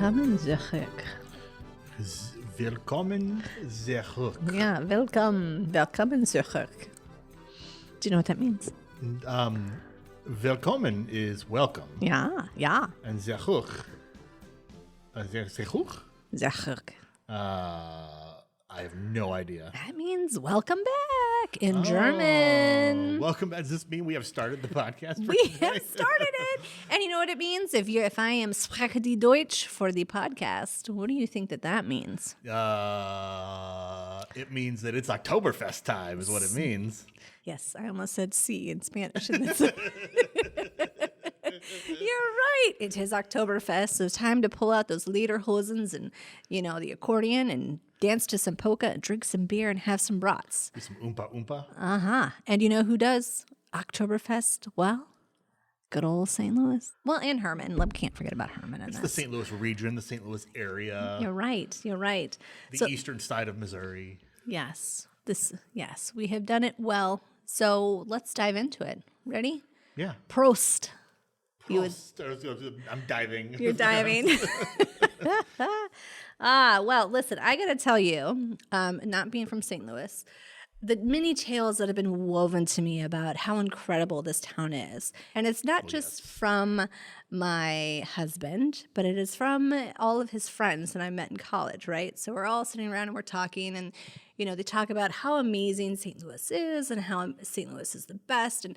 Willkommen zurück. Willkommen zurück. Yeah, Willkommen zurück. Do you know what that means? Willkommen is welcome. Yeah. And zurück. Zurück? Zurück. I have no idea. That means welcome back in German. Welcome back. Does this mean we have started the podcast? We have started it. And you know what it means? If I am spreche die Deutsch for the podcast, what do you think that means? It means that it's Oktoberfest time is what it means. Yes, I almost said C in Spanish. And you're right. It is Oktoberfest, so it's time to pull out those lederhosens and, the accordion and dance to some polka and drink some beer and have some brats. Do some oompa oompa. Uh-huh. And you know who does Oktoberfest well? Good old St. Louis. Well, and Herman. Can't forget about Herman. It's the St. Louis region, the St. Louis area. You're right. The eastern side of Missouri. Yes. We have done it well. So let's dive into it. Ready? Yeah. Prost. I'm diving. You're diving. Well, listen, I got to tell you, not being from St. Louis, the many tales that have been woven to me about how incredible this town is. And it's not just from my husband, but it is from all of his friends that I met in college, right? So we're all sitting around and we're talking, and they talk about how amazing St. Louis is and how St. Louis is the best. And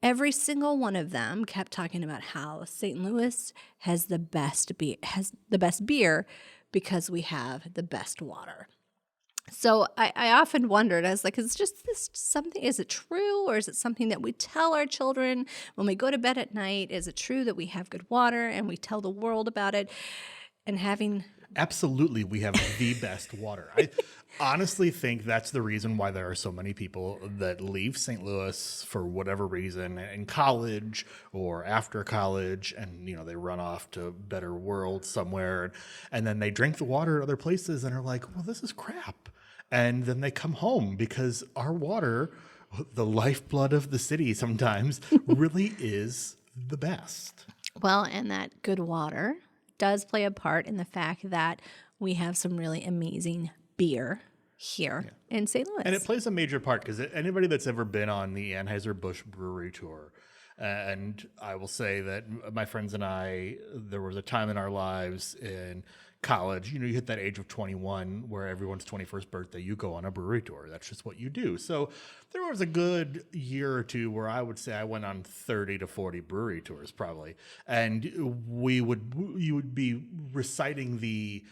every single one of them kept talking about how St. Louis has the best beer because we have the best water. So I often wondered, I was like, is it true, or is it something that we tell our children when we go to bed at night? Is it true that we have good water and we tell the world about it? And Absolutely, we have the best water. I honestly think that's the reason why there are so many people that leave St. Louis for whatever reason in college or after college, and they run off to a better world somewhere, and then they drink the water at other places and are like, well, this is crap. And then they come home because our water, the lifeblood of the city sometimes, really is the best. Well, and that good water does play a part in the fact that we have some really amazing beer here in St. Louis. And it plays a major part because anybody that's ever been on the Anheuser-Busch Brewery tour, and I will say that my friends and I, there was a time in our lives in college, you hit that age of 21 where everyone's 21st birthday, you go on a brewery tour. That's just what you do. So there was a good year or two where I would say I went on 30 to 40 brewery tours probably. And you would be reciting the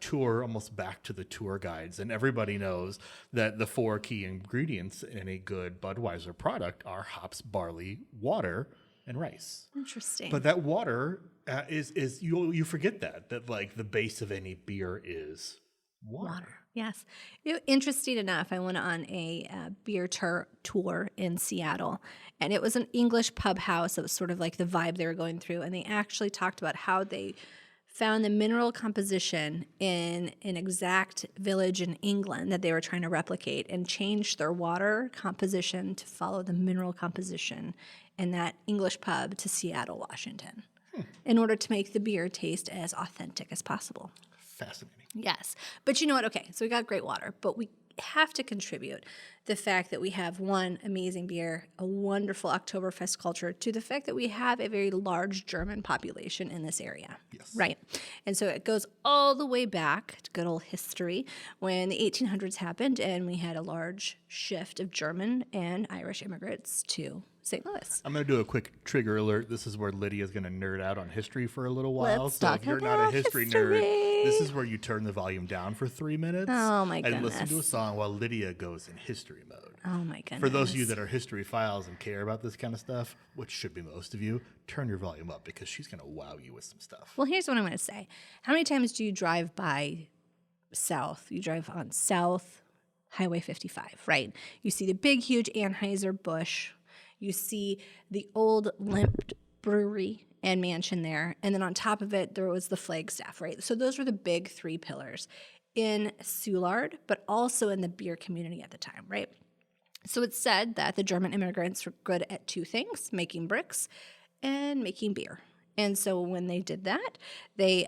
tour almost back to the tour guides. And everybody knows that the 4 key ingredients in a good Budweiser product are hops, barley, water, and rice. Interesting. But that water is you forget that like the base of any beer is water. Yes. Interesting enough, I went on a beer tour in Seattle, and it was an English pub house. It was sort of like the vibe they were going through, and they actually talked about how they found the mineral composition in an exact village in England that they were trying to replicate, and changed their water composition to follow the mineral composition in that English pub to Seattle, Washington, in order to make the beer taste as authentic as possible. Fascinating. Yes. But you know what? Okay, so we got great water, but we have to contribute the fact that we have one amazing beer, a wonderful Oktoberfest culture, to the fact that we have a very large German population in this area. Yes. Right. And so it goes all the way back to good old history when the 1800s happened and we had a large shift of German and Irish immigrants to St. Louis. I'm going to do a quick trigger alert. This is where Lydia's going to nerd out on history for a little while. Let's so talk if you're about not a history history. nerd, this is where you turn the volume down for 3 minutes. Oh, my goodness. And listen to a song while Lydia goes in history mode. Oh, my goodness. For those of you that are history files and care about this kind of stuff, which should be most of you, turn your volume up because she's going to wow you with some stuff. Well, here's what I'm going to say. How many times do you drive by South? You drive on South Highway 55, right? You see the big, huge Anheuser-Busch. You see the old limp brewery and mansion there. And then on top of it, there was the Flagstaff, right? So those were the big 3 pillars in Soulard, but also in the beer community at the time, right? So it's said that the German immigrants were good at 2 things, making bricks and making beer. And so when they did that, they,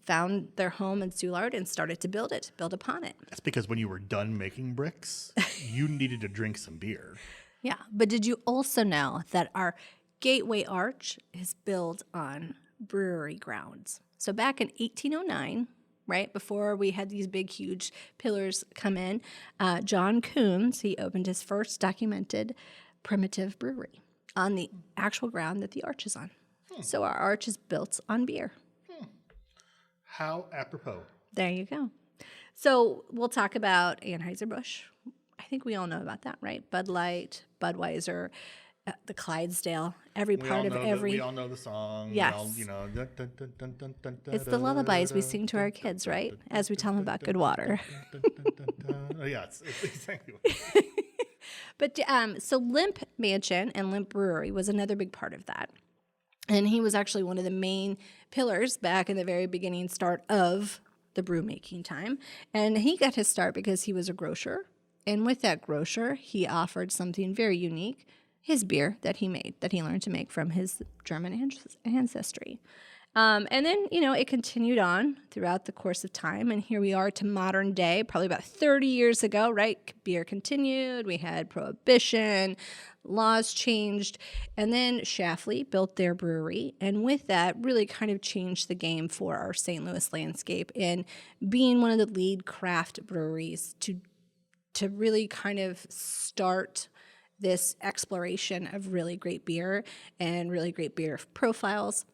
found their home in Soulard and started to build upon it. That's because when you were done making bricks, you needed to drink some beer. Yeah. But did you also know that our gateway arch is built on brewery grounds? So back in 1809, right before we had these big, huge pillars come in, John Coons, he opened his first documented primitive brewery on the actual ground that the arch is on. So our arch is built on beer. How apropos. There you go. So we'll talk about Anheuser-Busch. I think we all know about that, right? Bud Light, Budweiser, the Clydesdale, every part of every. We all know the song. Yes. We all, It's the lullabies we sing to our kids, right? As we tell them about good water. Yeah, it's exactly. But so Limp Mansion and Limp Brewery was another big part of that. And he was actually one of the main pillars back in the very beginning start of the brew making time. And he got his start because he was a grocer. And with that grocer, he offered something very unique, his beer that he made, that he learned to make from his German ancestry. And then, it continued on throughout the course of time. And here we are to modern day, probably about 30 years ago, right? Beer continued. We had prohibition, laws changed. And then Schlafly built their brewery. And with that, really kind of changed the game for our St. Louis landscape in being one of the lead craft breweries to really kind of start this exploration of really great beer and really great beer profiles.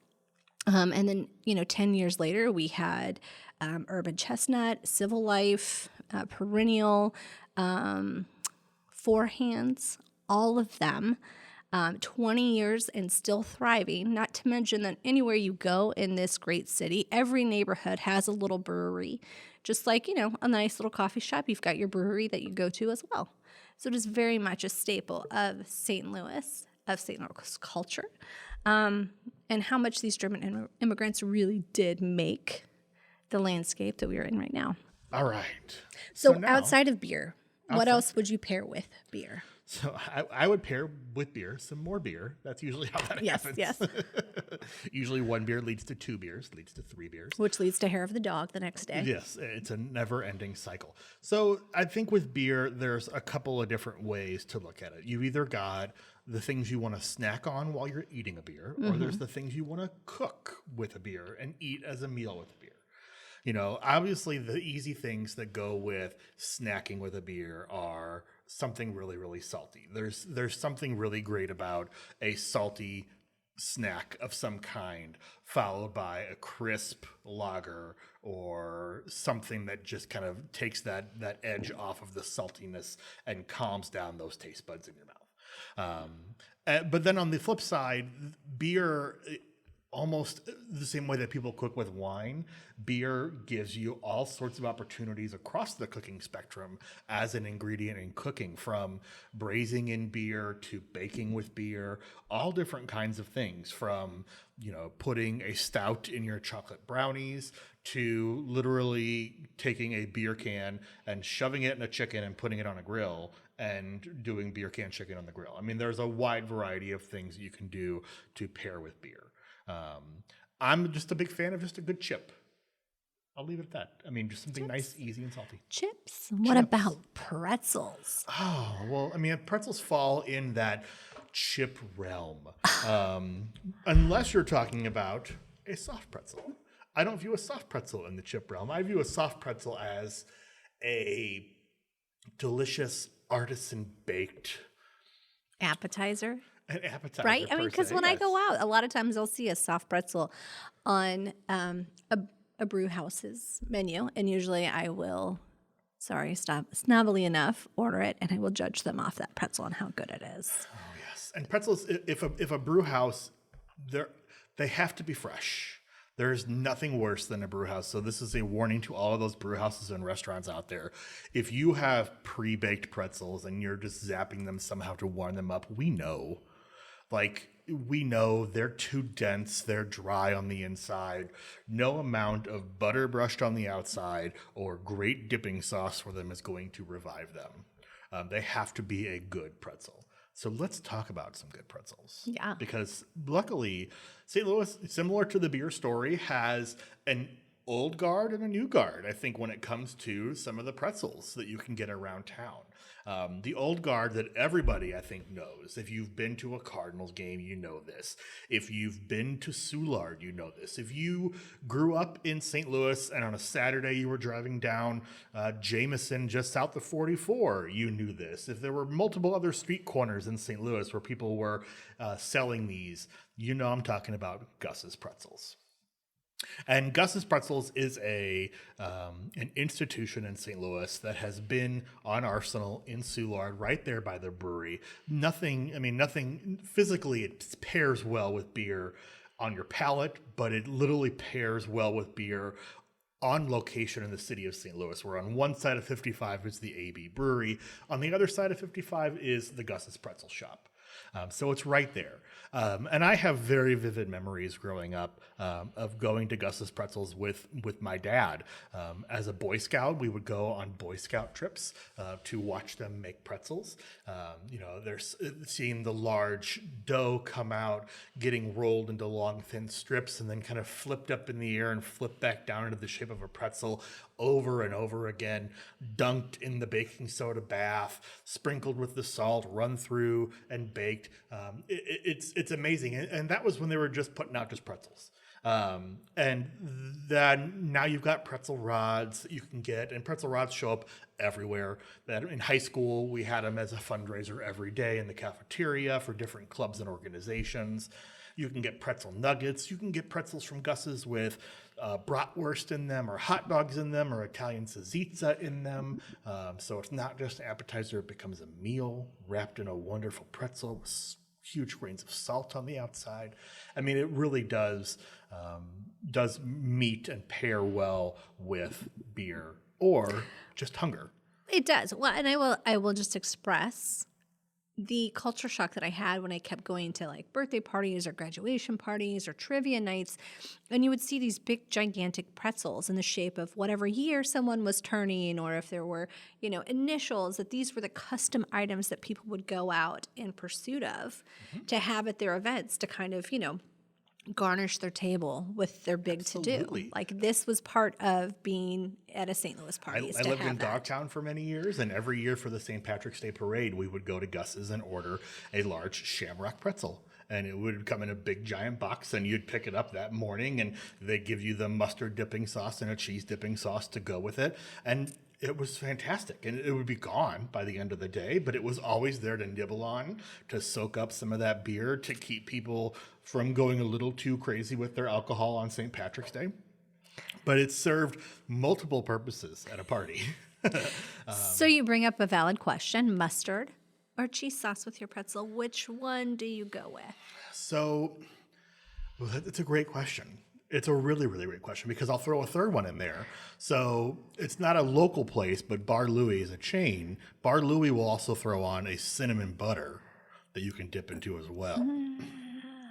And then, 10 years later, we had Urban Chestnut, Civil Life, Perennial, Four Hands, all of them, 20 years and still thriving, not to mention that anywhere you go in this great city, every neighborhood has a little brewery. Just like, a nice little coffee shop, you've got your brewery that you go to as well. So it is very much a staple of St. Louis culture. And how much these German immigrants really did make the landscape that we are in right now. All right. So now, outside of beer, what else would you pair with beer? So I would pair with beer some more beer. That's usually how that happens. Yes. Usually one beer leads to two beers, leads to three beers. Which leads to hair of the dog the next day. Yes, it's a never-ending cycle. So I think with beer, there's a couple of different ways to look at it. You've either got the things you want to snack on while you're eating a beer, or there's the things you want to cook with a beer and eat as a meal with a beer. Obviously the easy things that go with snacking with a beer are something really, really salty. There's something really great about a salty snack of some kind followed by a crisp lager or something that just kind of takes that edge off of the saltiness and calms down those taste buds in your mouth. But then on the flip side, beer, almost the same way that people cook with wine, beer gives you all sorts of opportunities across the cooking spectrum as an ingredient in cooking, from braising in beer to baking with beer, all different kinds of things, from putting a stout in your chocolate brownies to literally taking a beer can and shoving it in a chicken and putting it on a grill and doing beer can chicken on the grill. I mean, there's a wide variety of things you can do to pair with beer. I'm just a big fan of just a good chip. I'll leave it at that. I mean, just something nice, easy, and salty. Chips? What about pretzels? Oh, well, I mean, pretzels fall in that chip realm. Unless you're talking about a soft pretzel. I don't view a soft pretzel in the chip realm. I view a soft pretzel as a delicious artisan baked appetizer. An appetizer, right? I mean, because when I go out, a lot of times I'll see a soft pretzel on a brew house's menu, and usually I will, snobbily enough, order it, and I will judge them off that pretzel and how good it is. Oh yes, and pretzels. If a brew house, they have to be fresh. There's nothing worse than a brew house. So this is a warning to all of those brew houses and restaurants out there. If you have pre-baked pretzels and you're just zapping them somehow to warm them up, we know they're too dense, they're dry on the inside. No amount of butter brushed on the outside or great dipping sauce for them is going to revive them. They have to be a good pretzel. So let's talk about some good pretzels. Yeah. Because luckily, St. Louis, similar to the beer story, has an old guard and a new guard, I think, when it comes to some of the pretzels that you can get around town. The old guard that everybody, I think, knows. If you've been to a Cardinals game, you know this. If you've been to Soulard, you know this. If you grew up in St. Louis and on a Saturday you were driving down Jameson just south of 44, you knew this. If there were multiple other street corners in St. Louis where people were selling these, you know I'm talking about Gus's Pretzels. And Gus's Pretzels is an institution in St. Louis that has been on Arsenal in Soulard, right there by the brewery. Nothing physically, it pairs well with beer on your palate, but it literally pairs well with beer on location in the city of St. Louis, where on one side of 55 is the AB Brewery. On the other side of 55 is the Gus's Pretzel Shop. So it's right there. And I have very vivid memories growing up of going to Gus's Pretzels with my dad. As a Boy Scout, we would go on Boy Scout trips to watch them make pretzels. There's seeing the large dough come out, getting rolled into long, thin strips, and then kind of flipped up in the air and flipped back down into the shape of a pretzel over and over again, dunked in the baking soda bath, sprinkled with the salt, run through and baked. It's amazing. And that was when they were just putting out just pretzels. And then now you've got pretzel rods that you can get, and pretzel rods show up everywhere. That in high school, we had them as a fundraiser every day in the cafeteria for different clubs and organizations. You can get pretzel nuggets. You can get pretzels from Gus's with bratwurst in them, or hot dogs in them, or Italian salsiccia in them. So it's not just an appetizer, it becomes a meal wrapped in a wonderful pretzel with huge grains of salt on the outside. I mean, it really does meet and pair well with beer or just hunger. It does. Well, and I will just express the culture shock that I had when I kept going to like birthday parties or graduation parties or trivia nights, and you would see these big gigantic pretzels in the shape of whatever year someone was turning, or if there were, initials, that these were the custom items that people would go out in pursuit of to have at their events to kind of, garnish their table with their big Absolutely. to-do. Like this was part of being at a St. Louis party. I lived in Dogtown for many years, and every year for the St. Patrick's Day parade, we would go to Gus's and order a large shamrock pretzel. And it would come in a big giant box, and you'd pick it up that morning, and they'd give you the mustard dipping sauce and a cheese dipping sauce to go with it. And it was fantastic, and it would be gone by the end of the day, but it was always there to nibble on, to soak up some of that beer, to keep people from going a little too crazy with their alcohol on St. Patrick's Day. But it served multiple purposes at a party. So you bring up a valid question: mustard or cheese sauce with your pretzel? Which one do you go with? So, that's a great question. It's a really, really great question, because I'll throw a third one in there. So it's not a local place, but Bar Louie is a chain. Bar Louie will also throw on a cinnamon butter that you can dip into as well.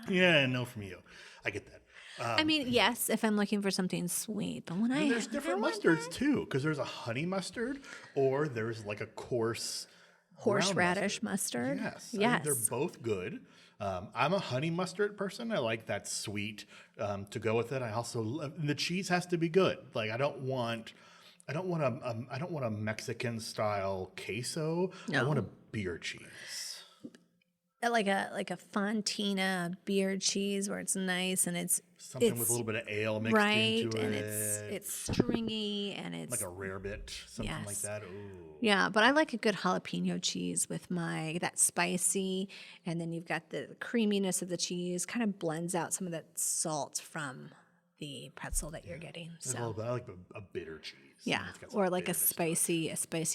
Yeah, no from you. I get that. Yes, if I'm looking for something sweet, but when there's different mustards too, because there's a honey mustard, or there's like a coarse horseradish mustard. Yes. Yes. I think they're both good. I'm a honey mustard person. I like that sweet to go with it. I also the cheese has to be good. Like I don't want a Mexican style queso. No. I want a beer cheese. Like a Fontina beer cheese where it's nice and it's something with a little bit of ale mixed into it. And it's stringy and it's like a rare bit, something like that. Ooh. Yeah, but I like a good jalapeno cheese with that spicy, and then you've got the creaminess of the cheese kind of blends out some of that salt from the pretzel that you're getting. So I like a bitter cheese. Yeah, or like a spicy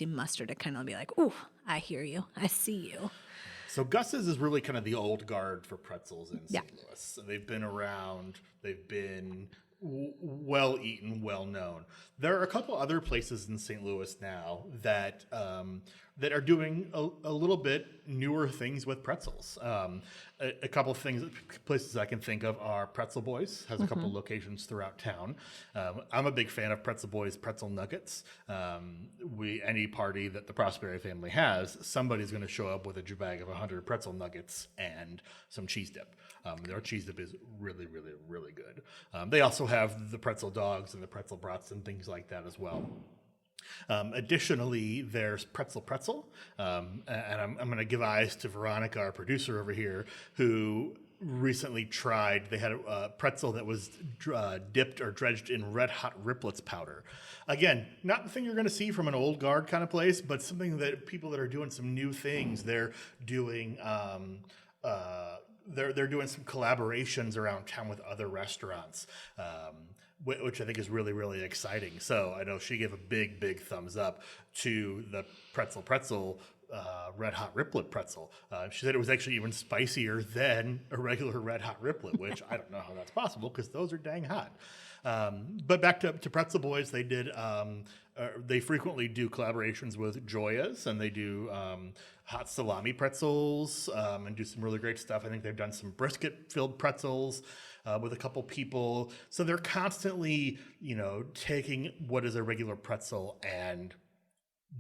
mustard to kind of be like, ooh, I hear you, I see you. So Gus's is really kind of the old guard for pretzels in St. Louis. They've been around. They've been well eaten, well known. There are a couple other places in St. Louis now that that are doing a little bit newer things with pretzels. A couple of things, places I can think of are Pretzel Boys, has a couple of locations throughout town. I'm a big fan of Pretzel Boys pretzel nuggets. Any party that the Prosperi family has, somebody's going to show up with a bag of 100 pretzel nuggets and some cheese dip. Their cheese dip is really, really, really good. They also have the pretzel dogs and the pretzel brats and things like that as well. Additionally, there's Pretzel, and I'm going to give eyes to Veronica, our producer over here, who recently tried. They had a pretzel that was dipped or dredged in red hot riplets powder. Again, not the thing you're going to see from an old guard kind of place, but something that people that are doing some new things. They're doing. They're doing some collaborations around town with other restaurants. Which I think is really, really exciting. So I know she gave a big thumbs up to the Pretzel red hot riplet pretzel. She said it was actually even spicier than a regular red hot riplet, which I don't know how that's possible because those are dang hot. But back to Pretzel Boys, they frequently do collaborations with Joyas, and they do hot salami pretzels and do some really great stuff. I think they've done some brisket-filled pretzels with a couple people. So they're constantly, taking what is a regular pretzel and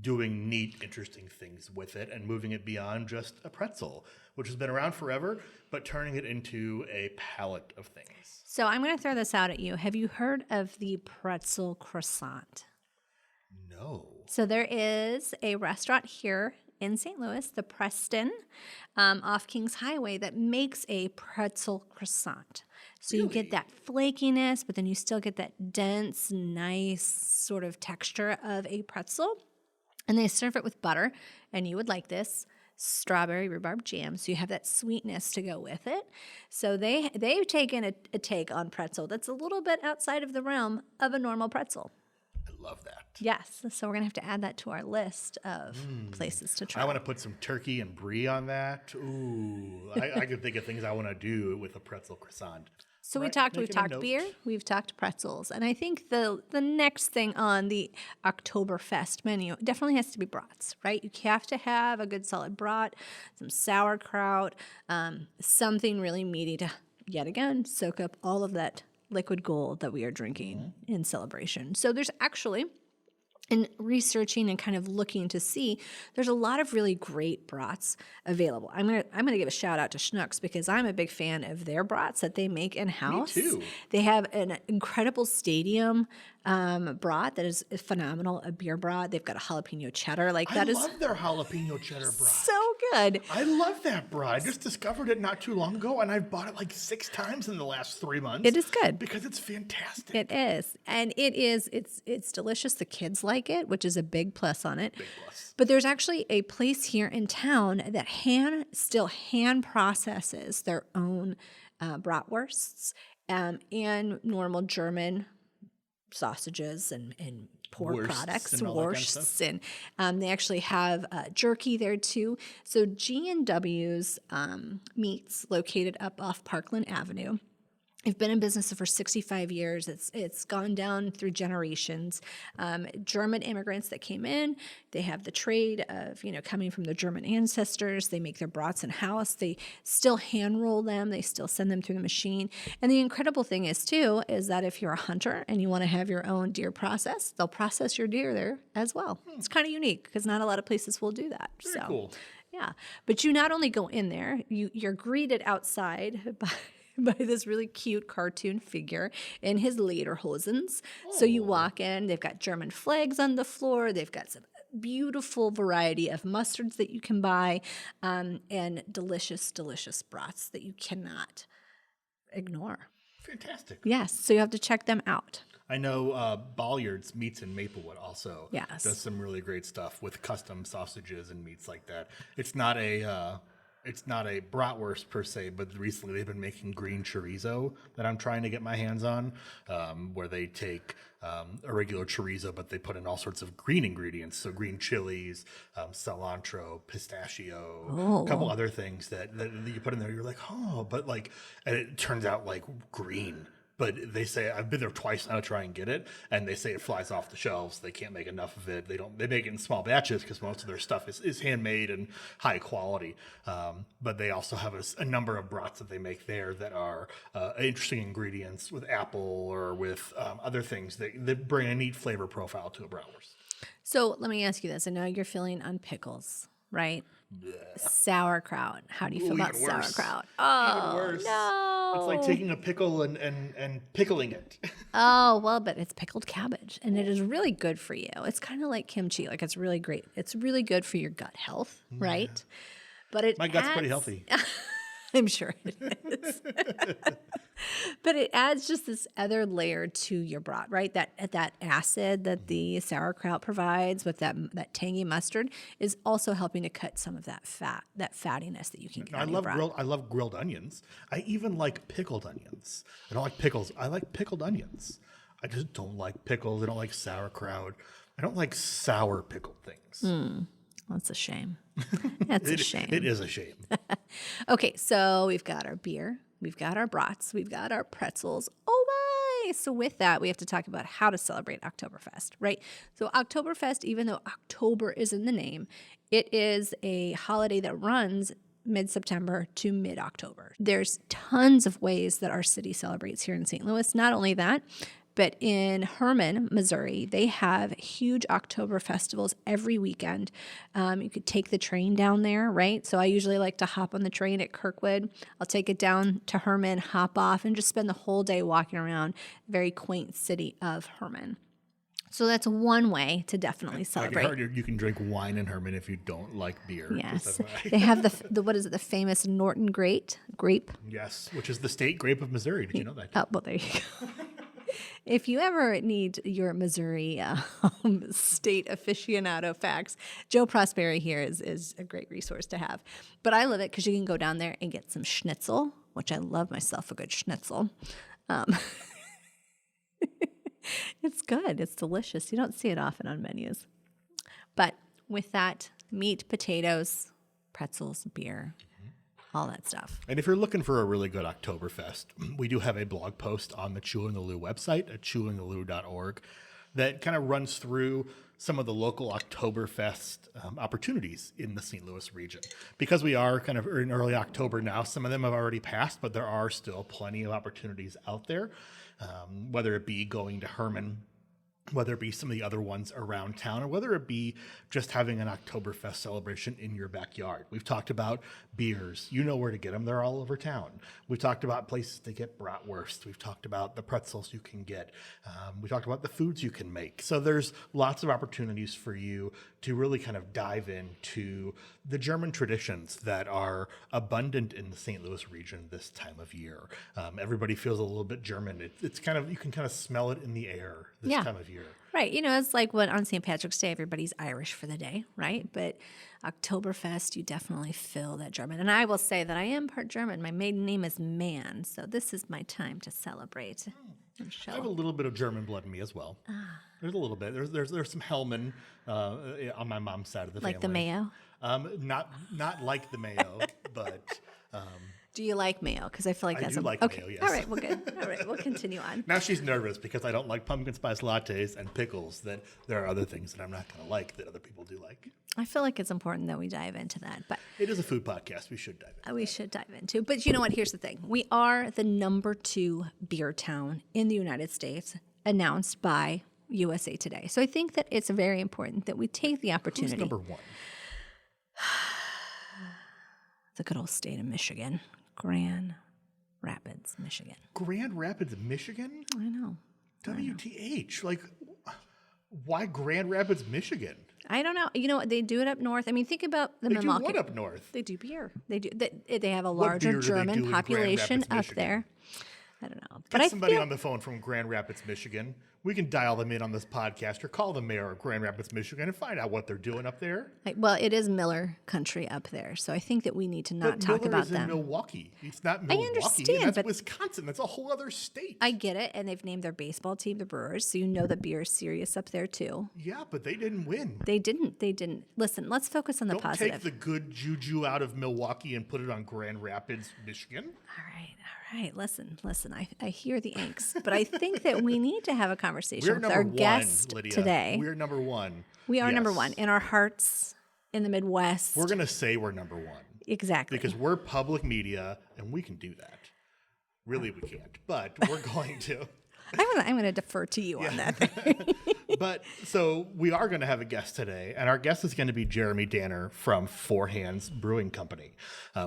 doing neat, interesting things with it and moving it beyond just a pretzel, which has been around forever, but turning it into a palette of things. So I'm going to throw this out at you. Have you heard of the Pretzel Croissant? No. So there is a restaurant here in St. Louis, the Preston, off Kings Highway, that makes a pretzel croissant. So you get that flakiness, but then you still get that dense, nice sort of texture of a pretzel. And they serve it with butter, and you would like this, strawberry rhubarb jam. So you have that sweetness to go with it. So they've taken a take on pretzel that's a little bit outside of the realm of a normal pretzel. I love that. Yes. So we're going to have to add that to our list of places to try. I want to put some turkey and brie on that. Ooh, I could think of things I want to do with a pretzel croissant. So we've talked beer, we've talked pretzels, and I think the next thing on the Oktoberfest menu definitely has to be brats, right? You have to have a good solid brat, some sauerkraut, something really meaty to, yet again, soak up all of that liquid gold that we are drinking in celebration. So there's actually, in researching and kind of looking to see, there's a lot of really great brats available. I'm gonna give a shout out to Schnucks because I'm a big fan of their brats that they make in house. Me too. They have an incredible stadium brat that is phenomenal. A beer brat. They've got a jalapeno cheddar. I love their jalapeno cheddar brat. So good. I love that brat. I just discovered it not too long ago, and I've bought it like 6 times in the last 3 months. It is good because it's fantastic. It is, and it's delicious. The kids like it, which is a big plus on it. Big plus. But there's actually a place here in town that still hand processes their own bratwursts and normal German sausages and pork products, wursts, and they actually have jerky there too. So G&W's Meats, located up off Parkland Avenue. They've been in business for 65 years. It's gone down through generations. German immigrants that came in, they have the trade of, coming from their German ancestors. They make their brats in house. They still hand roll them. They still send them through the machine. And the incredible thing is that if you're a hunter and you want to have your own deer process, they'll process your deer there as well. It's kind of unique because not a lot of places will do that. Very cool. Yeah. But you not only go in there, you're greeted outside by this really cute cartoon figure in his lederhosens. So you walk in, they've got German flags on the floor, they've got some beautiful variety of mustards that you can buy, and delicious, delicious brats that you cannot ignore. Fantastic. Yes, so you have to check them out. I know Bolliard's Meats in Maplewood also does some really great stuff with custom sausages and meats like that. It's not a bratwurst per se, but recently they've been making green chorizo that I'm trying to get my hands on, where they take a regular chorizo, but they put in all sorts of green ingredients. So green chilies, cilantro, pistachio, a couple other things that you put in there. You're like, and it turns out like green. But they say, I've been there twice now to try and get it, and they say it flies off the shelves. They can't make enough of it. They make it in small batches because most of their stuff is handmade and high quality. But they also have a number of brats that they make there that are interesting ingredients with apple or with other things that bring a neat flavor profile to a bratwurst. So let me ask you this. I know you're feeling on pickles, right? Blech. Sauerkraut. How do you feel about sauerkraut? Oh, even worse. No. It's like taking a pickle and pickling it. Oh, well, but it's pickled cabbage, and it is really good for you. It's kind of like kimchi. Like, it's really great. It's really good for your gut health, right? Yeah. But my gut's pretty healthy. I'm sure it is. But it adds just this other layer to your brat, right? That acid that the sauerkraut provides with that tangy mustard is also helping to cut some of that fat, that fattiness that you can get. I love grilled onions. I even like pickled onions. I don't like pickles. I like pickled onions. I just don't like pickles. I don't like sauerkraut. I don't like sour pickled things. That's a shame. That's a shame. It is a shame. Okay, so we've got our beer, we've got our brats, we've got our pretzels. Oh my! So with that, we have to talk about how to celebrate Oktoberfest, right? So Oktoberfest, even though October is in the name, it is a holiday that runs mid-September to mid-October. There's tons of ways that our city celebrates here in St. Louis. Not only that, but in Herman, Missouri, they have huge October festivals every weekend. You could take the train down there, right? So I usually like to hop on the train at Kirkwood. I'll take it down to Herman, hop off, and just spend the whole day walking around the very quaint city of Herman. So that's one way to definitely celebrate. I heard you can drink wine in Herman if you don't like beer. Yes. They have the what is it, the famous Norton grape? Yes, which is the state grape of Missouri. Did you know that? Oh, well, there you go. If you ever need your Missouri state aficionado facts, Joe Prosperi here is a great resource to have. But I love it because you can go down there and get some schnitzel, which I love myself a good schnitzel. It's good. It's delicious. You don't see it often on menus. But with that, meat, potatoes, pretzels, beer, all that stuff. And if you're looking for a really good Oktoberfest, we do have a blog post on the Chewing the Lou website at chewingthelou.org that kind of runs through some of the local Oktoberfest opportunities in the St. Louis region. Because we are kind of in early October now, some of them have already passed, but there are still plenty of opportunities out there, whether it be going to Herman, whether it be some of the other ones around town, or whether it be just having an Oktoberfest celebration in your backyard. We've talked about beers. You know where to get them. They're all over town. We've talked about places to get bratwurst. We've talked about the pretzels you can get. We talked about the foods you can make. So there's lots of opportunities for you to really kind of dive into the German traditions that are abundant in the St. Louis region this time of year. Everybody feels a little bit German. It's kind of, you can kind of smell it in the air this time of year. Right. You know, it's like when on St. Patrick's Day, everybody's Irish for the day, right? But Oktoberfest, you definitely feel that German. And I will say that I am part German. My maiden name is Mann, so this is my time to celebrate. I have a little bit of German blood in me as well. There's a little bit. There's some Hellman on my mom's side of the family. Like the mayo? Not like the mayo, but... Do you like mayo? Because I feel like that's like mayo, yes. All right, well, good. All right, we'll continue on. Now she's nervous because I don't like pumpkin spice lattes and pickles, that there are other things that I'm not going to like that other people do like. I feel like it's important that we dive into that. But it is a food podcast. We should dive into We should dive into. But you know what? Here's the thing. We are the number 2 beer town in the United States, announced by USA Today. So I think that it's very important that we take the opportunity. Who's number 1? The good old state of Michigan. Grand Rapids, Michigan. Grand Rapids, Michigan? I know. WTH. Like, why Grand Rapids, Michigan? I don't know. You know, they do it up north. I mean, think about the Milwaukee. They do what up north? They do beer. They do. They have a larger German population up there. I don't know. Get somebody on the phone from Grand Rapids, Michigan. We can dial them in on this podcast or call the mayor of Grand Rapids, Michigan and find out what they're doing up there. Well, it is Miller country up there, so I think that we need to not talk about them. Miller is in Milwaukee. It's not Milwaukee. I understand, that's Wisconsin. That's a whole other state. I get it, and they've named their baseball team the Brewers, so you know that beer is serious up there too. Yeah, but they didn't win. They didn't. Listen, let's focus on the positive. Don't take the good juju out of Milwaukee and put it on Grand Rapids, Michigan. All right. right, listen. I hear the angst, but I think that we need to have a conversation We're with number our one, guest Lydia. today. We're number one. We are number Yes. one in our hearts in the Midwest. We're going to say we're number one. Exactly. Because we're public media and we can do that. Really, we can't, but we're going to. I'm going to defer to you on that. But so we are going to have a guest today, and our guest is going to be Jeremy Danner from Hands Brewing Company.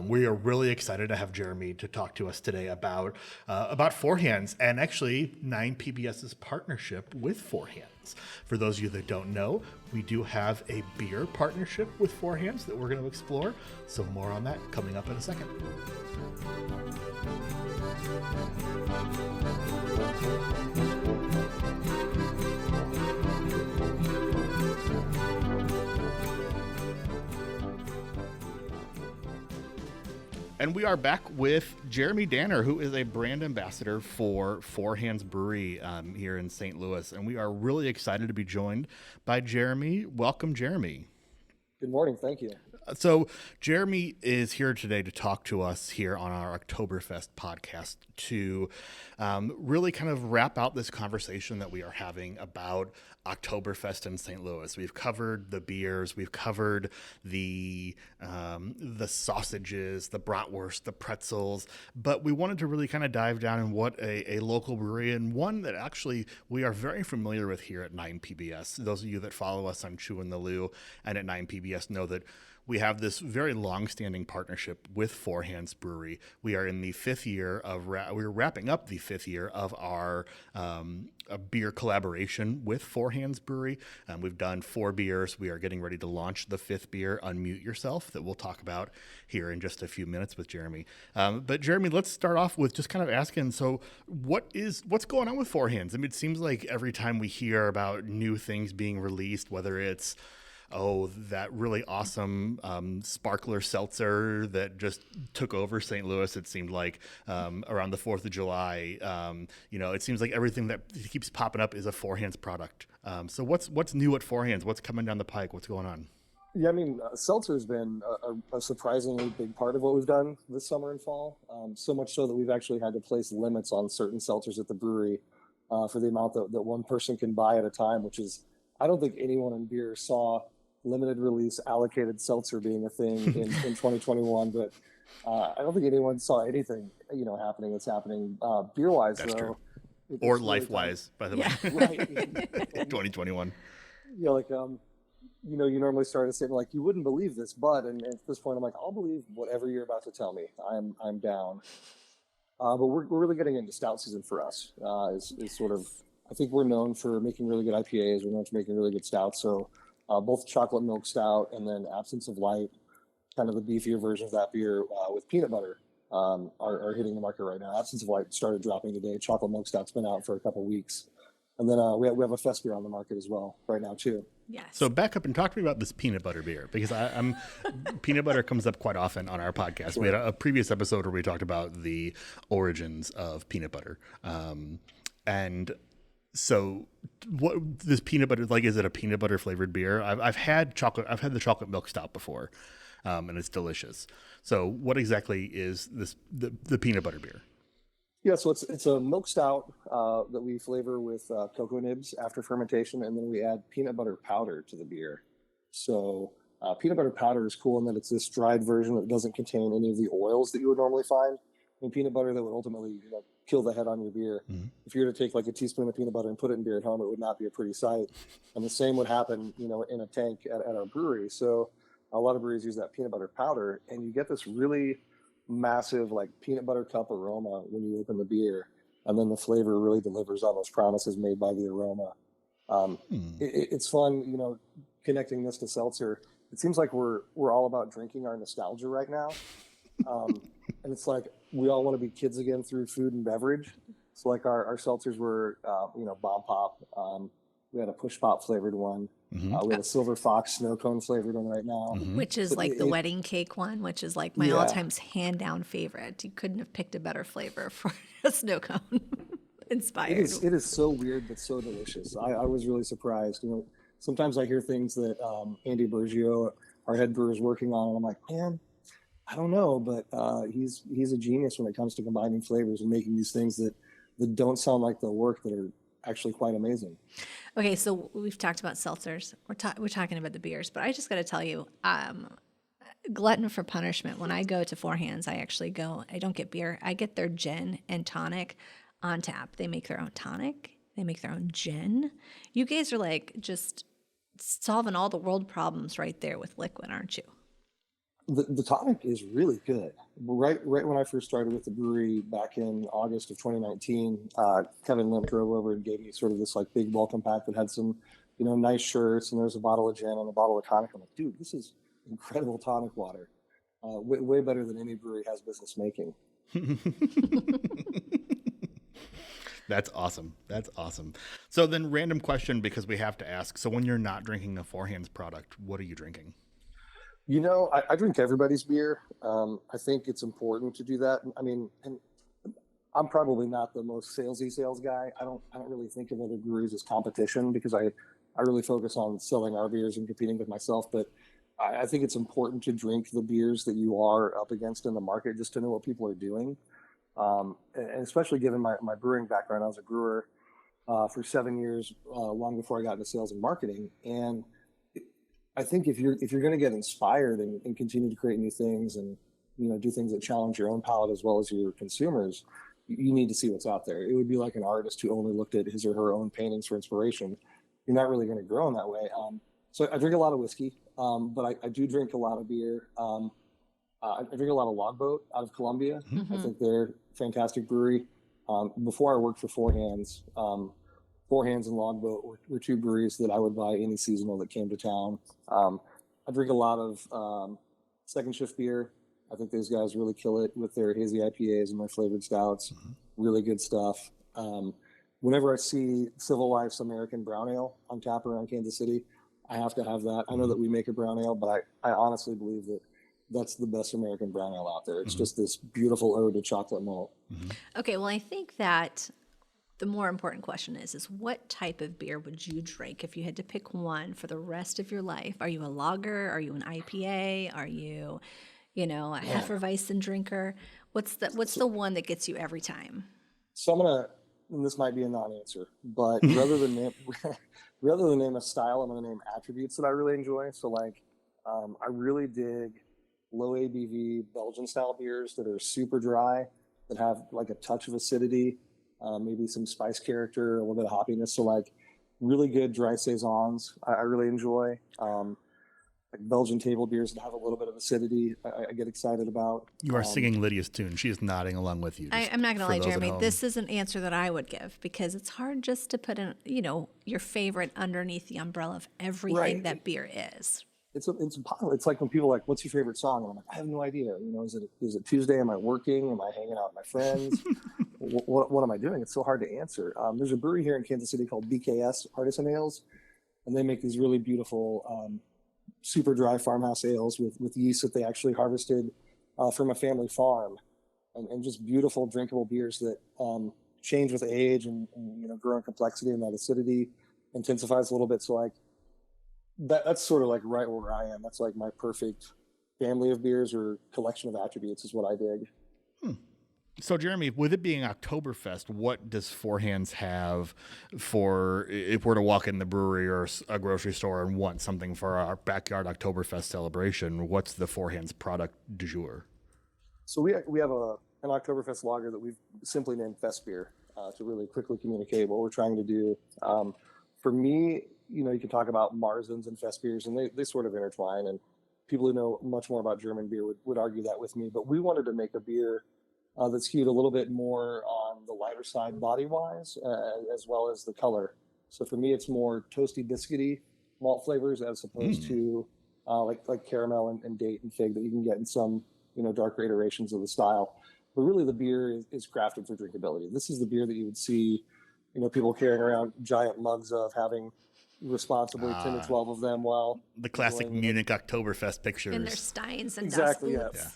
We are really excited to have Jeremy to talk to us today about Hands and actually Nine PBS's partnership with Hands. For those of you that don't know, we do have a beer partnership with Hands that we're going to explore. So more on that coming up in a second. And we are back with Jeremy Danner, who is a brand ambassador for Hands Brewery here in St. Louis. And we are really excited to be joined by Jeremy. Welcome, Jeremy. Good morning. Thank you. So Jeremy is here today to talk to us here on our Oktoberfest podcast to really kind of wrap out this conversation that we are having about Oktoberfest in St. Louis. We've covered the beers, we've covered the sausages, the bratwurst, the pretzels, but we wanted to really kind of dive down in what a local brewery, and one that actually we are very familiar with here at Nine PBS. Those of you that follow us on Chew and the Lou and at Nine PBS know that we have this very long-standing partnership with Hands Brewery. We are in the fifth year of we're wrapping up the fifth year of our a beer collaboration with Hands Brewery. We've done 4 beers. We are getting ready to launch the 5th beer, Unmute Yourself, that we'll talk about here in just a few minutes with Jeremy. But Jeremy, let's start off with just kind of asking, so what's going on with Hands? I mean, it seems like every time we hear about new things being released, whether it's that really awesome sparkler seltzer that just took over St. Louis, it seemed like, around the 4th of July. It seems like everything that keeps popping up is a Hands product. So what's new at Hands? What's coming down the pike? What's going on? Yeah, I mean, seltzer's been a surprisingly big part of what we've done this summer and fall. So much so that we've actually had to place limits on certain seltzers at the brewery for the amount that one person can buy at a time, which is, I don't think anyone in beer saw limited release allocated seltzer being a thing in 2021, but I don't think anyone saw anything happening that's happening beer wise. That's though. true. Or life wise, by the way. Right. 2021. Yeah, like you normally start a statement like, you wouldn't believe this, but, and at this point I'm like, I'll believe whatever you're about to tell me. I'm down. But we're really getting into stout season for us. Is sort of, I think we're known for making really good IPAs. We're known for making really good stouts. So both chocolate milk stout and then Absence of Light, kind of the beefier version of that beer with peanut butter are hitting the market right now. Absence of Light started dropping today. Chocolate milk stout's been out for a couple weeks. And then we have a fest beer on the market as well right now too. Yes. So back up and talk to me about this peanut butter beer, because I'm peanut butter comes up quite often on our podcast. Sure. We had a previous episode where we talked about the origins of peanut butter. And so what this peanut butter, like, is it a peanut butter flavored beer? I've had the chocolate milk stout before, and it's delicious. So what exactly is the peanut butter beer? Yeah, so it's a milk stout that we flavor with cocoa nibs after fermentation, and then we add peanut butter powder to the beer. So peanut butter powder is cool in that it's this dried version that doesn't contain any of the oils that you would normally find in peanut butter that would ultimately kill the head on your beer. Mm-hmm. If you were to take like a teaspoon of peanut butter and put it in beer at home, it would not be a pretty sight. And the same would happen, in a tank at our brewery. So a lot of breweries use that peanut butter powder, and you get this really massive like peanut butter cup aroma when you open the beer, and then the flavor really delivers on those promises made by the aroma. It's fun, connecting this to seltzer. It seems like we're all about drinking our nostalgia right now. And it's like we all want to be kids again through food and beverage. So like our seltzers were, Bomb Pop. We had a Push Pop flavored one. Mm-hmm. We have a Silver Fox snow cone flavored one right now. Mm-hmm. Which is like the wedding cake one, which is like my all-time hand-down favorite. You couldn't have picked a better flavor for a snow cone. Inspired. It is so weird but so delicious. I was really surprised. Sometimes I hear things that Andy Bergio, our head brewer, is working on, and I'm like, man, I don't know, but he's a genius when it comes to combining flavors and making these things that don't sound like they'll work, that are actually quite amazing. Okay, so we've talked about seltzers. We're talking about the beers, but I just got to tell you, glutton for punishment. When I go to Four Hands, I actually go. I don't get beer. I get their gin and tonic on tap. They make their own tonic. They make their own gin. You guys are like just solving all the world problems right there with liquid, aren't you? The tonic is really good. Right when I first started with the brewery back in August of 2019, Kevin Limp drove over and gave me sort of this like big welcome pack that had some, nice shirts, and there's a bottle of gin and a bottle of tonic. I'm like, dude, this is incredible tonic water. Way better than any brewery has business making. That's awesome. That's awesome. So then, random question, because we have to ask. So when you're not drinking a Four Hands product, what are you drinking? I drink everybody's beer. I think it's important to do that. I mean, and I'm probably not the most salesy sales guy. I don't really think of other breweries as competition, because I really focus on selling our beers and competing with myself. But I think it's important to drink the beers that you are up against in the market, just to know what people are doing. And especially given my brewing background, I was a brewer for 7 years, long before I got into sales and marketing. And I think if you're going to get inspired and continue to create new things, and do things that challenge your own palate as well as your consumers, you need to see what's out there. It would be like an artist who only looked at his or her own paintings for inspiration. You're not really going to grow in that way. So I drink a lot of whiskey, but I do drink a lot of beer. I drink a lot of Logboat out of Columbia. Mm-hmm. I think they're a fantastic brewery. Before I worked for Four Hands, Four Hands and Logboat were two breweries that I would buy any seasonal that came to town. I drink a lot of Second Shift beer. I think those guys really kill it with their hazy IPAs and their flavored stouts. Mm-hmm. Really good stuff. Whenever I see Civil Life's American Brown Ale on tap around Kansas City, I have to have that. I know that we make a brown ale, but I honestly believe that that's the best American brown ale out there. It's mm-hmm. just this beautiful ode to chocolate malt. Mm-hmm. Okay, well, I think that the more important question is what type of beer would you drink if you had to pick one for the rest of your life? Are you a lager? Are you an IPA? Are you, a Hefeweizen drinker? What's the one that gets you every time? So I'm gonna, and this might be a non-answer, but rather than name a style, I'm gonna name attributes that I really enjoy. So I really dig low ABV Belgian style beers that are super dry, that have like a touch of acidity. Maybe some spice character, a little bit of hoppiness. So really good dry saisons, I really enjoy. Belgian table beers that have a little bit of acidity, I get excited about. You are singing Lydia's tune. She is nodding along with you. I'm not going to lie, Jeremy. This is an answer that I would give, because it's hard just to put in, your favorite underneath the umbrella of everything right. that beer is. It's it's like when people are like, what's your favorite song? And I'm like, I have no idea. Is it Tuesday? Am I working? Am I hanging out with my friends? what am I doing? It's so hard to answer. There's a brewery here in Kansas City called Bks Artisan Ales, and they make these really beautiful, super dry farmhouse ales with yeast that they actually harvested from a family farm, and just beautiful drinkable beers that change with age and grow in complexity, and that acidity intensifies a little bit. So that's sort of right where I am. That's my perfect family of beers or collection of attributes is what I dig. So, Jeremy, with it being Oktoberfest, what does Four Hands have for if we're to walk in the brewery or a grocery store and want something for our backyard Oktoberfest celebration? What's the Four Hands product du jour? So we have an Oktoberfest lager that we've simply named Fest Beer to really quickly communicate what we're trying to do. For me, you can talk about Marzens and Fest beers, and they sort of intertwine, and people who know much more about German beer would argue that with me. But we wanted to make a beer that's skewed a little bit more on the lighter side body-wise, as well as the color. So for me, it's more toasty, biscuity malt flavors as opposed to like caramel and date and fig that you can get in some darker iterations of the style. But really, the beer is crafted for drinkability. This is the beer that you would see, people carrying around giant mugs of, having responsibly 10 to 12 of them while the classic Munich Oktoberfest pictures in their steins and exactly dust yeah.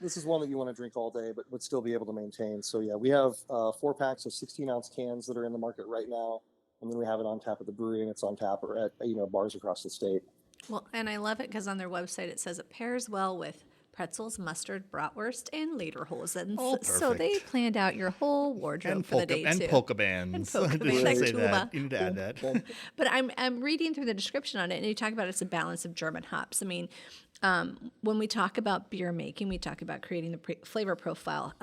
This is one that you want to drink all day but would still be able to maintain. So yeah, we have 4 packs of 16-ounce cans that are in the market right now, and then we have it on tap at the brewery, and it's on tap or at bars across the state. Well, and I love it because on their website it says it pairs well with pretzels, mustard, bratwurst, and lederhosen. Oh, So they perfect. planned out your whole wardrobe And for the day too. polka bands. And polka I bands, should like say tuba. that. You need to add that. But I'm reading through the description on it, and you talk about it's a balance of German hops. I mean, when we talk about beer making, we talk about creating the flavor profile.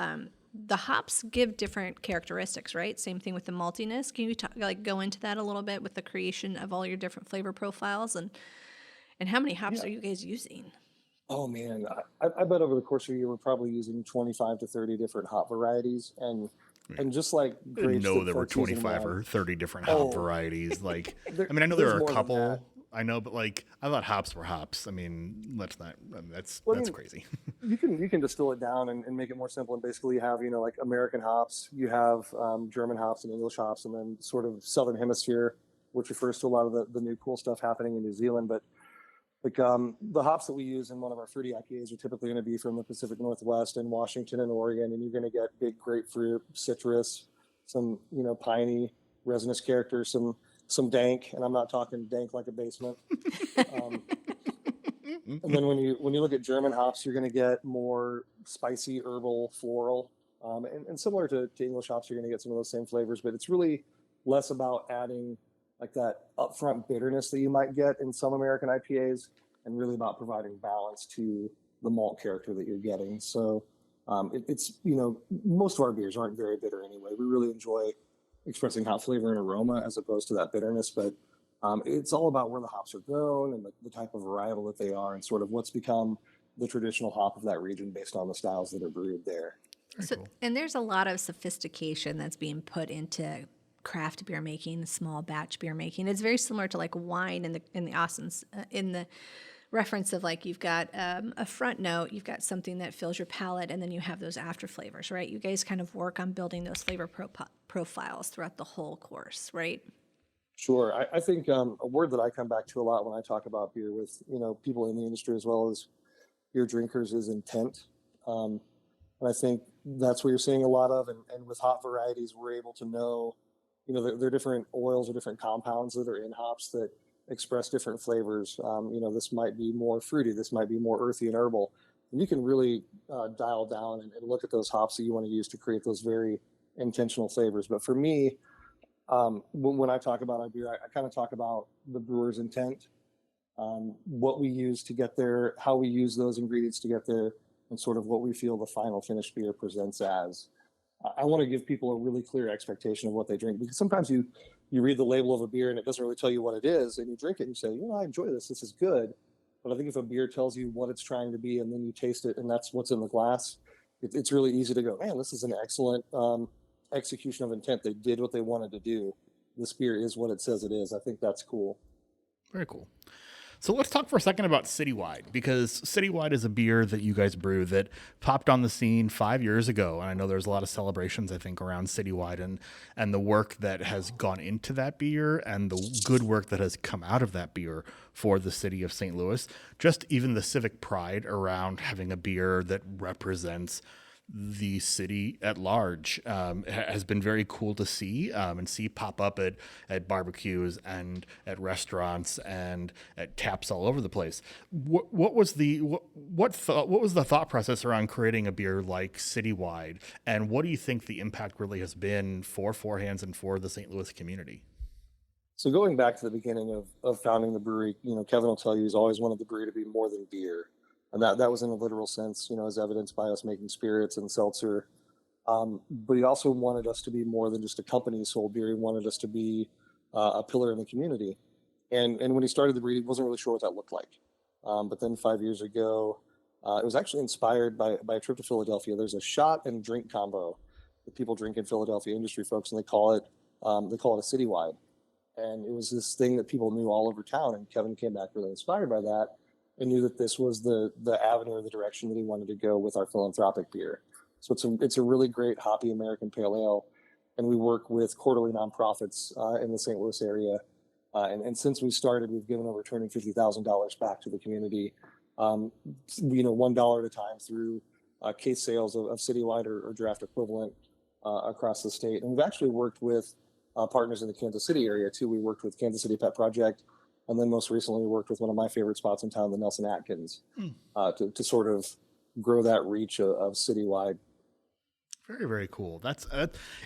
The hops give different characteristics, right? Same thing with the maltiness. Can you go into that a little bit with the creation of all your different flavor profiles and how many hops are you guys using? Oh man, I bet over the course of a year we're probably using 25 to 30 different hop varieties, and just like I didn't grapes know that there were folks use in 25 wine. or 30 different hop varieties. Like, I mean, I know there's there are a more than couple. that. I know, but like, I thought hops were hops. I mean, that's crazy. You can distill it down and make it more simple, and basically you have like American hops, you have German hops and English hops, and then sort of Southern Hemisphere, which refers to a lot of the new cool stuff happening in New Zealand. But like the hops that we use in one of our fruity IPAs are typically going to be from the Pacific Northwest and Washington and Oregon, and you're going to get big grapefruit, citrus, some piney, resinous characters, some dank, and I'm not talking dank like a basement. And then when you look at German hops, you're going to get more spicy, herbal, floral, and similar to English hops, you're going to get some of those same flavors. But it's really less about adding like that upfront bitterness that you might get in some American IPAs, and really about providing balance to the malt character that you're getting. So it's most of our beers aren't very bitter anyway. We really enjoy expressing hop flavor and aroma as opposed to that bitterness, but it's all about where the hops are grown and the type of varietal that they are, and sort of what's become the traditional hop of that region based on the styles that are brewed there. So, and there's a lot of sophistication that's being put into craft beer making, small batch beer making. It's very similar to like wine in the Austins, in the reference of like you've got a front note, you've got something that fills your palate, and then you have those after flavors, right? You guys kind of work on building those flavor profiles throughout the whole course, right? Sure. I think a word that I come back to a lot when I talk about beer with people in the industry as well as beer drinkers is intent. And I think that's what you're seeing a lot of. And with hop varieties, we're able to know, there are different oils or different compounds that are in hops that express different flavors. This might be more fruity. This might be more earthy and herbal. And you can really dial down and look at those hops that you want to use to create those very intentional flavors. But for me, when I talk about our beer, I kind of talk about the brewer's intent, what we use to get there, how we use those ingredients to get there, and sort of what we feel the final finished beer presents as. I want to give people a really clear expectation of what they drink, because sometimes you read the label of a beer and it doesn't really tell you what it is, and you drink it and you say, I enjoy this. This is good. But I think if a beer tells you what it's trying to be and then you taste it and that's what's in the glass, it's really easy to go, man, this is an excellent execution of intent. They did what they wanted to do. This beer is what it says it is. I think that's cool. Very cool. So let's talk for a second about Citywide, because Citywide is a beer that you guys brew that popped on the scene 5 years ago. And I know there's a lot of celebrations, I think, around Citywide and the work that has gone into that beer and the good work that has come out of that beer for the city of St. Louis. Just even the civic pride around having a beer that represents the city at large has been very cool to see and see pop up at barbecues and at restaurants and at taps all over the place. What was the thought process around creating a beer like Citywide, and what do you think the impact really has been for Four Hands and for the St. Louis community? So going back to the beginning of founding the brewery, Kevin will tell you he's always wanted the brewery to be more than beer. And that was in a literal sense, as evidenced by us making spirits and seltzer. But he also wanted us to be more than just a company who sold beer. He wanted us to be a pillar in the community. And when he started the brewery, he wasn't really sure what that looked like. But then 5 years ago, it was actually inspired by a trip to Philadelphia. There's a shot and drink combo that people drink in Philadelphia, industry folks, and they call it a Citywide. And it was this thing that people knew all over town. And Kevin came back really inspired by that, and knew that this was the avenue or the direction that he wanted to go with our philanthropic beer. So it's a really great hoppy American pale ale, and we work with quarterly nonprofits in the St. Louis area. And since we started, we've given over $250,000 back to the community, $1 at a time through case sales of Citywide or draft equivalent across the state. And we've actually worked with partners in the Kansas City area too. We worked with Kansas City Pet Project, and then most recently we worked with one of my favorite spots in town, the Nelson Atkins, to sort of grow that reach of citywide. Very, very cool. That's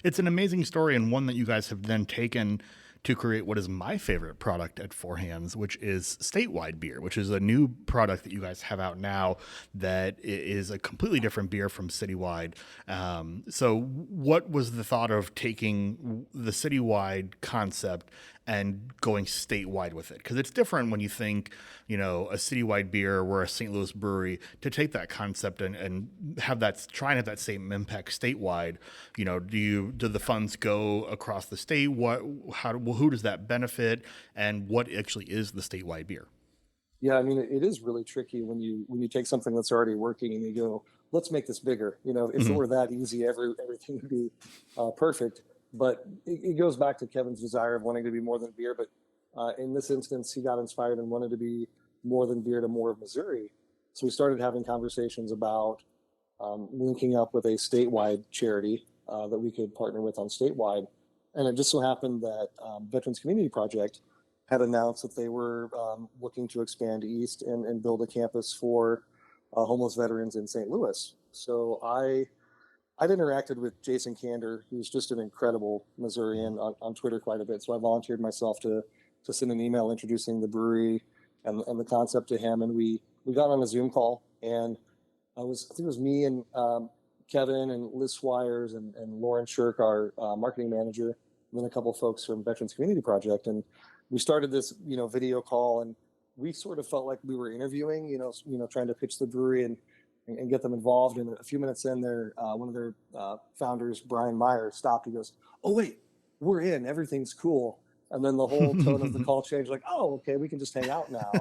it's an amazing story, and one that you guys have then taken to create what is my favorite product at Four Hands, which is Statewide Beer, which is a new product that you guys have out now that is a completely different beer from Citywide. So what was the thought of taking the Citywide concept and going statewide with it? Because it's different when you think, a citywide beer, we're a St. Louis brewery, to take that concept and have that, try and have that same impact statewide. Do the funds go across the state? Who does that benefit? And what actually is the statewide beer? Yeah, I mean, it is really tricky when you take something that's already working and you go, let's make this bigger. If it were that easy, everything would be perfect. But it goes back to Kevin's desire of wanting to be more than beer. But in this instance, he got inspired and wanted to be more than beer to more of Missouri. So we started having conversations about linking up with a statewide charity that we could partner with on statewide. And it just so happened that Veterans Community Project had announced that they were looking to expand east and build a campus for homeless veterans in St. Louis. So I'd interacted with Jason Kander, who's just an incredible Missourian, on Twitter quite a bit. So I volunteered myself to send an email introducing the brewery and the concept to him. And we got on a Zoom call, and I think it was me and Kevin and Liz Swires and Lauren Shirk, our marketing manager, and then a couple of folks from Veterans Community Project. And we started this, video call, and we sort of felt like we were interviewing, trying to pitch the brewery and get them involved. And a few minutes in there, one of their founders, Brian Meyer, stopped. He goes, "Oh, wait, we're in. Everything's cool." And then the whole tone of the call changed, like, "Oh, okay, we can just hang out now."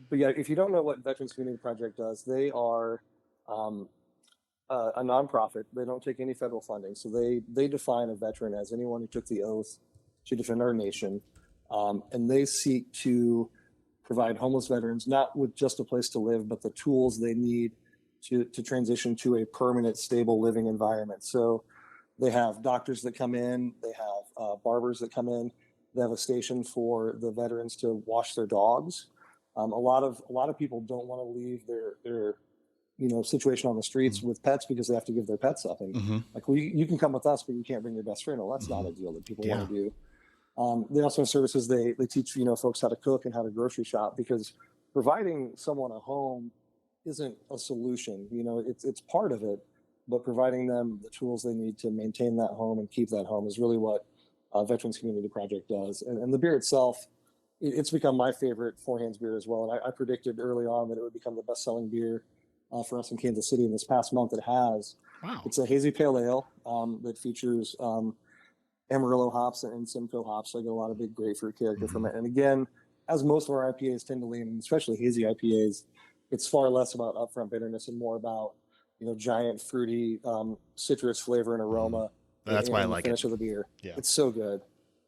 But yeah, if you don't know what Veterans Community Project does, they are a nonprofit. They don't take any federal funding. So they define a veteran as anyone who took the oath to defend our nation. And they seek to provide homeless veterans not with just a place to live, but the tools they need to transition to a permanent, stable living environment. So they have doctors that come in, they have barbers that come in, they have a station for the veterans to wash their dogs. A lot of people don't want to leave their situation on the streets with pets because they have to give their pets up. And like, well, you can come with us, but you can't bring your best friend. Well, that's not a deal that people want to do. They also have services. They teach folks how to cook and how to grocery shop, because providing someone a home isn't a solution. It's part of it, but providing them the tools they need to maintain that home and keep that home is really what Veterans Community Project does. And the beer itself, it's become my favorite Four Hands beer as well. And I predicted early on that it would become the best-selling beer for us in Kansas City. And this past month it has. Wow. It's a hazy pale ale that features Amarillo hops and Simcoe hops. So I get a lot of big grapefruit character from it. And again, as most of our IPAs tend to lean, especially hazy IPAs, it's far less about upfront bitterness and more about giant fruity citrus flavor and aroma. That's why I like it. Finish of the beer. Yeah, it's so good.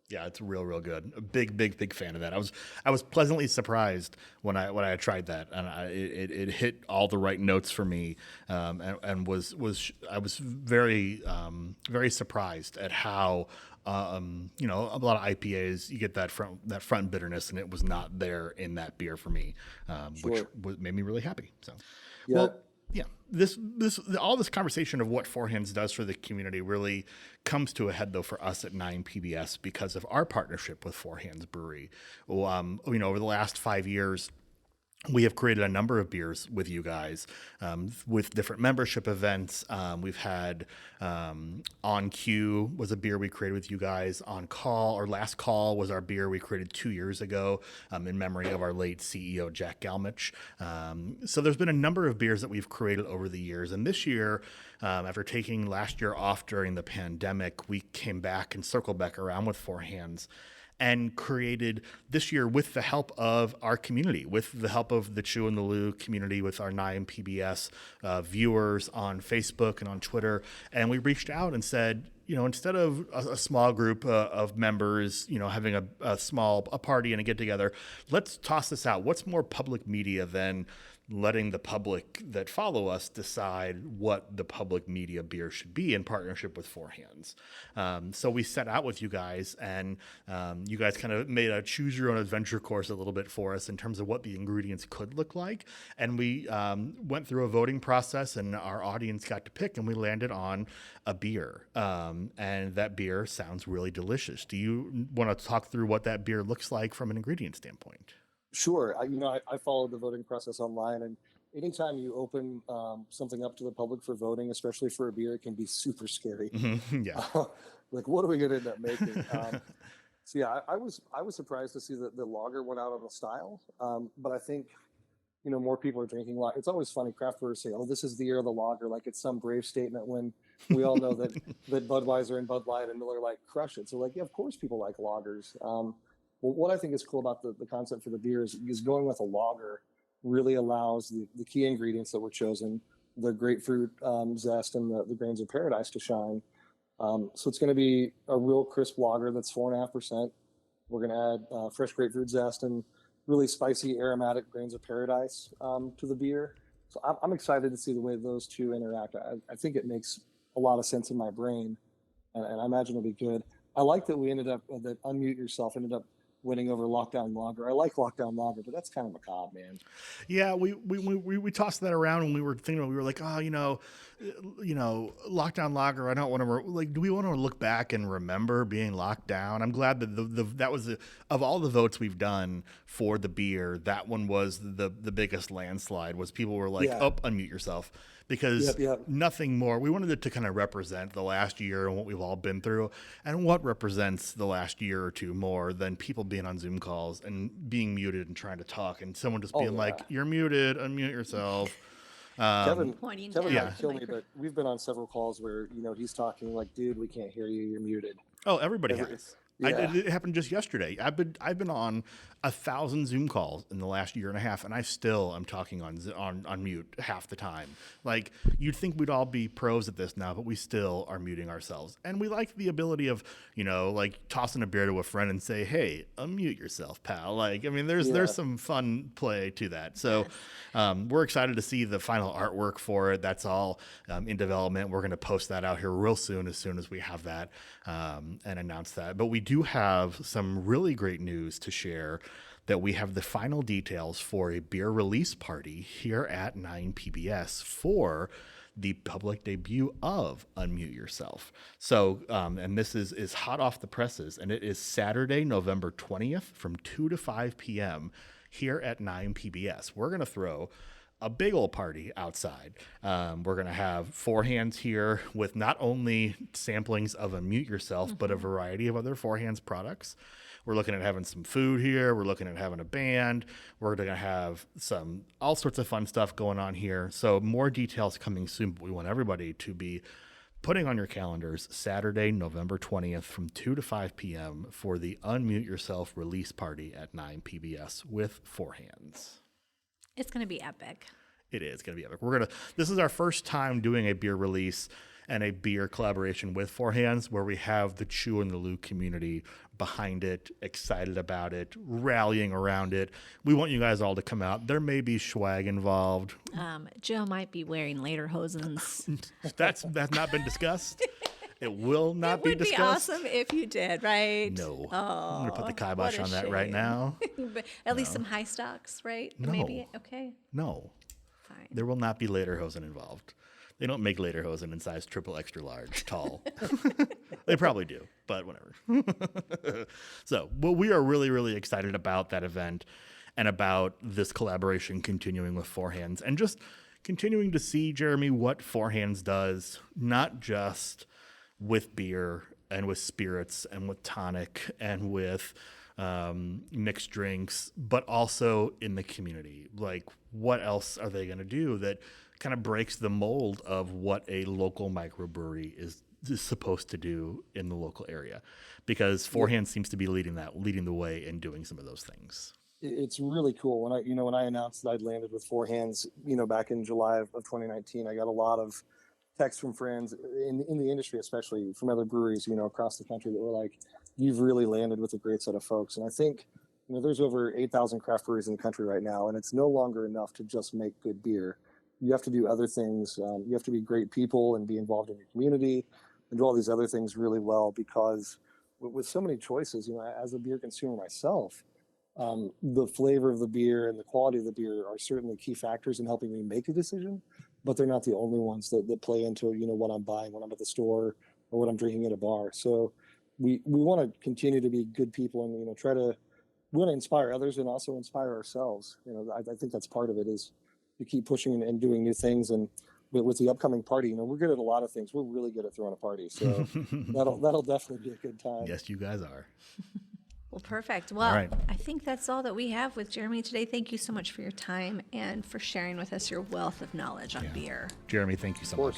Yeah, it's real good. A big fan of that. I was pleasantly surprised when I tried that, and it hit all the right notes for me, and I was very surprised at how a lot of IPAs you get that front bitterness, and it was not there in that beer for me, which made me really happy. So, yeah. Well, yeah, all this conversation of what Four Hands does for the community really comes to a head, though, for us at Nine PBS because of our partnership with Four Hands Brewery. Over the last 5 years, we have created a number of beers with you guys, with different membership events. We've had On Cue was a beer we created with you guys. On Call, or Last Call, was our beer we created 2 years ago in memory of our late CEO, Jack Galmich. So there's been a number of beers that we've created over the years. And this year, after taking last year off during the pandemic, we came back and circled back around with Four Hands and created this year with the help of our community, with the help of the Chew and the Lou community, with our Nine PBS viewers on Facebook and on Twitter. And we reached out and said, instead of a small group of members, having a party and a get together, let's toss this out. What's more public media than letting the public that follow us decide what the public media beer should be in partnership with Four Hands. So we set out with you guys, and you guys kind of made a choose your own adventure course a little bit for us in terms of what the ingredients could look like. And we went through a voting process, and our audience got to pick, and we landed on a beer. And that beer sounds really delicious. Do you want to talk through what that beer looks like from an ingredient standpoint? Sure. I followed the voting process online, and anytime you open something up to the public for voting, especially for a beer, it can be super scary. Yeah. Like, what are we going to end up making? So yeah, I was surprised to see that the lager went out on the style, but I think more people are drinking lager. It's always funny, craft brewers say, "Oh, this is the year of the lager," like it's some brave statement, when we all know that Budweiser and Bud Light and Miller Lite crush it. So like, yeah, of course people like lagers. Well, what I think is cool about the concept for the beer is going with a lager really allows the key ingredients that were chosen, the grapefruit zest and the grains of paradise, to shine. So it's going to be a real crisp lager that's 4.5%. We're going to add fresh grapefruit zest and really spicy aromatic grains of paradise to the beer. So I'm excited to see the way those two interact. I think it makes a lot of sense in my brain, and I imagine it'll be good. I like that that Unmute Yourself ended up winning over Lockdown Lager. I like Lockdown Lager, but that's kind of macabre, man. Yeah, we tossed that around when we were thinking. We were like, Lockdown Lager. I don't want to do we want to look back and remember being locked down? I'm glad that that was of all the votes we've done for the beer, that one was the biggest landslide. Was people were like, "Oh, unmute yourself." Because nothing more. We wanted it to kind of represent the last year and what we've all been through. And what represents the last year or two more than people being on Zoom calls and being muted and trying to talk, and someone just being like, "You're muted, unmute yourself." Kevin might kill me, but we've been on several calls where he's talking like, "Dude, we can't hear you. You're muted." Oh, everybody has. Yeah. It happened just yesterday. I've been on 1,000 Zoom calls in the last year and a half, and I still am talking on mute half the time. Like, you'd think we'd all be pros at this now, but we still are muting ourselves. And we like the ability of, like tossing a beer to a friend and say, "Hey, unmute yourself, pal." Like, I mean, there's some fun play to that. So we're excited to see the final artwork for it. That's all in development. We're going to post that out here real soon as we have that and announce that. But we do have some really great news to share, that we have the final details for a beer release party here at 9 PBS for the public debut of Unmute Yourself. So, and this is hot off the presses, and it is Saturday, November 20th from 2 to 5 p.m. here at 9 PBS. We're going to throw a big old party outside. We're going to have Four Hands here with not only samplings of Unmute Yourself, but a variety of other Four Hands products. We're looking at having some food here. We're looking at having a band. We're going to have all sorts of fun stuff going on here. So more details coming soon, but we want everybody to be putting on your calendars Saturday, November 20th from 2 to 5 p.m. for the Unmute Yourself release party at 9 PBS with Four Hands. It's going to be epic. It is going to be epic. This is our first time doing a beer release and a beer collaboration with Four Hands, where we have the Chew and the Lou community behind it, excited about it, rallying around it. We want you guys all to come out. There may be swag involved. Joe might be wearing lederhosens. That's not been discussed. It will not be discussed. It would be awesome if you did, right? No. I'm going to put the kibosh on that right now. But at least some high stocks, right? No. Maybe. Okay. No. Fine. There will not be lederhosen involved. They don't make lederhosen in size triple extra large, tall. They probably do, but whatever. So, well, we are really, really excited about that event and about this collaboration continuing with Four Hands, and just continuing to see, Jeremy, what Four Hands does, not just with beer and with spirits and with tonic and with mixed drinks, but also in the community. Like, what else are they going to do that kind of breaks the mold of what a local microbrewery is supposed to do in the local area? Because Four Hands seems to be leading the way in doing some of those things. It's really cool. When I announced that I'd landed with Four Hands, back in July of 2019, I got a lot of texts from friends in the industry, especially from other breweries, across the country, that were like, "You've really landed with a great set of folks." And I think, there's over 8,000 craft breweries in the country right now, and it's no longer enough to just make good beer. You have to do other things. You have to be great people and be involved in your community and do all these other things really well, because with so many choices, as a beer consumer myself, the flavor of the beer and the quality of the beer are certainly key factors in helping me make a decision, but they're not the only ones that play into, what I'm buying when I'm at the store or what I'm drinking at a bar. So we want to continue to be good people and, we want to inspire others and also inspire ourselves. I think that's part of it, is to keep pushing and doing new things. And with the upcoming party, we're good at a lot of things. We're really good at throwing a party. So that'll definitely be a good time. Yes, you guys are. Well, perfect. Well, right. I think that's all that we have with Jeremy today. Thank you so much for your time and for sharing with us your wealth of knowledge on beer. Jeremy, thank you so much.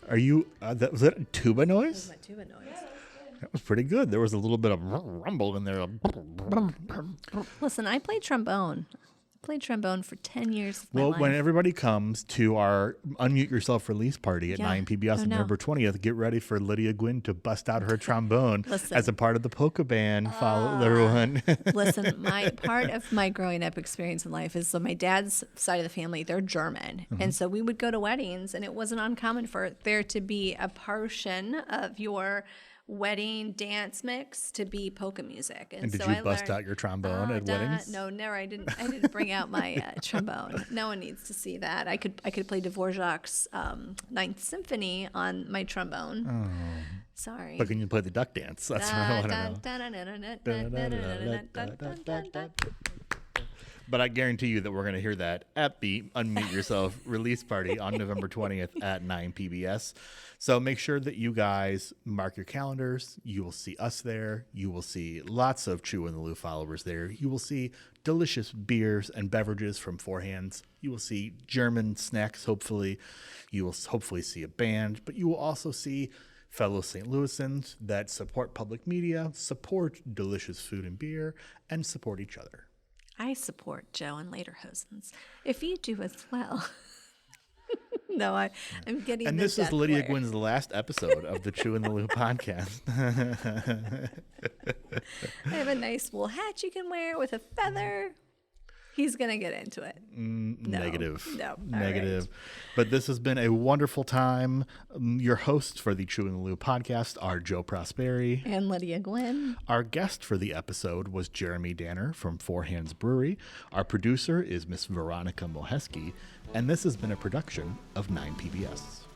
Are you, was that a tuba noise? That was my tuba noise. That was pretty good. There was a little bit of rumble in there. Listen, I played trombone. Played trombone for 10 years of my life. When everybody comes to our Unmute Yourself release party at 9 PBS on November 20th, get ready for Lydia Gwynn to bust out her trombone as a part of the polka band. Follow everyone. Listen, part of my growing up experience in life is, so my dad's side of the family, they're German. Mm-hmm. And so we would go to weddings, and it wasn't uncommon for there to be a portion of your wedding dance mix to be polka music. And did you bust out your trombone at weddings? No, never. I didn't bring out my trombone. No one needs to see that. I could play Dvorak's Ninth Symphony on my trombone. Oh. Sorry. But can you play the duck dance? That's what I want to know. But I guarantee you that we're going to hear that at the Unmute Yourself release party on November 20th at 9 PBS. So make sure that you guys mark your calendars. You will see us there. You will see lots of Chew in the Lou followers there. You will see delicious beers and beverages from Four Hands. You will see German snacks, hopefully. You will hopefully see a band. But you will also see fellow St. Louisans that support public media, support delicious food and beer, and support each other. I support Joe and Lederhosen's. If you do as well. No, I'm getting. And this is Lydia Gwynn's last episode of the Chew in the Lou podcast. I have a nice wool hat you can wear with a feather. He's going to get into it. Negative. No. Negative. Right. But this has been a wonderful time. Your hosts for the Chew in the Lou podcast are Joe Prosperi and Lydia Gwynn. Our guest for the episode was Jeremy Danner from Four Hands Brewery. Our producer is Miss Veronica Moheski. And this has been a production of 9 PBS.